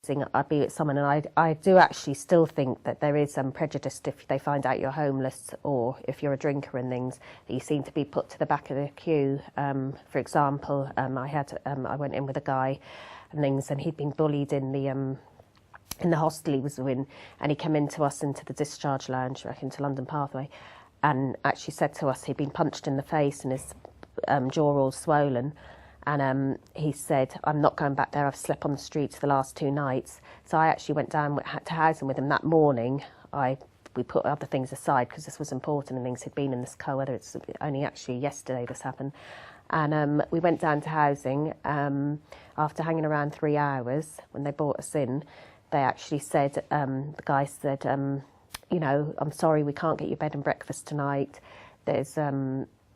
I'd be with someone, and I do actually still think that there is prejudice if they find out you're homeless or if you're a drinker and things, that you seem to be put to the back of the queue. For example, I went in with a guy and things, and he'd been bullied in the hostel he was in, and he came into us into the discharge lounge, back into London Pathway, and actually said to us he'd been punched in the face and his jaw all swollen. And he said, I'm not going back there, I've slept on the streets the last 2 nights. So I actually went down to housing with him that morning. We put other things aside because this was important and things. He'd been in this whether it's only actually yesterday this happened. And we went down to housing. After hanging around 3 hours, when they brought us in, they actually said, the guy said, you know, I'm sorry, we can't get you bed and breakfast tonight. There's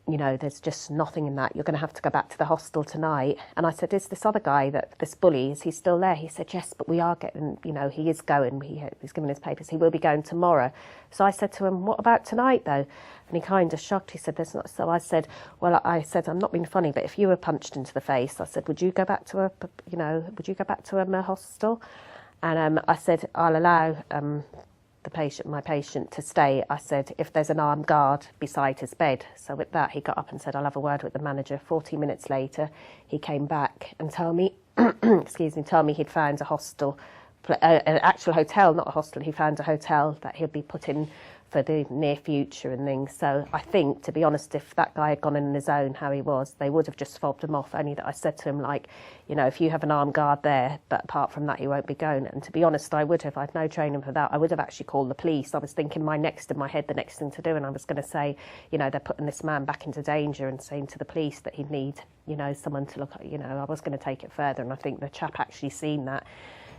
you know, there's just nothing in that. You're going to have to go back to the hostel tonight. And I said, is this other guy, this bully, is he still there? He said, yes, but we are getting, you know, he is going. He's given his papers. He will be going tomorrow. So I said to him, what about tonight, though? And he kind of shocked. He said, there's not. So I said, well, I'm not being funny, but if you were punched into the face, I said, would you go back to a hostel? And I said, I'll allow my patient to stay. I said, if there's an armed guard beside his bed. So with that, he got up and said, I'll have a word with the manager. 40 minutes later, he came back and told me, told me he'd found a hostel, an actual hotel, not a hostel. He found a hotel that he'll be put in for the near future and things. So I think, to be honest, if that guy had gone in on his own how he was, they would have just fobbed him off. Only that I said to him, like, you know, if you have an armed guard there, but apart from that, he won't be going. And to be honest, I would have. I'd no training for that. I would have actually called the police. I was thinking the next thing to do, and I was going to say, you know, they're putting this man back into danger, and saying to the police that he'd need, you know, someone to look at. You know, I was going to take it further, and I think the chap actually seen that,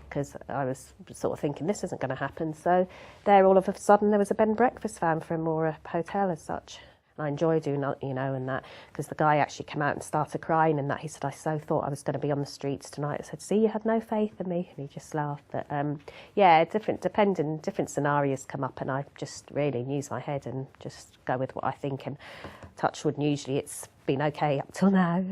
because I was sort of thinking this isn't going to happen. So there, all of a sudden, there was a bed and breakfast van for him, or a hotel as such. And I enjoy doing that, you know, and that, because the guy actually came out and started crying and that. He said, I so thought I was going to be on the streets tonight. I said, see, you had no faith in me. And he just laughed. But yeah, different scenarios come up, and I just really use my head and just go with what I think. And touch wood, usually it's been okay up till now.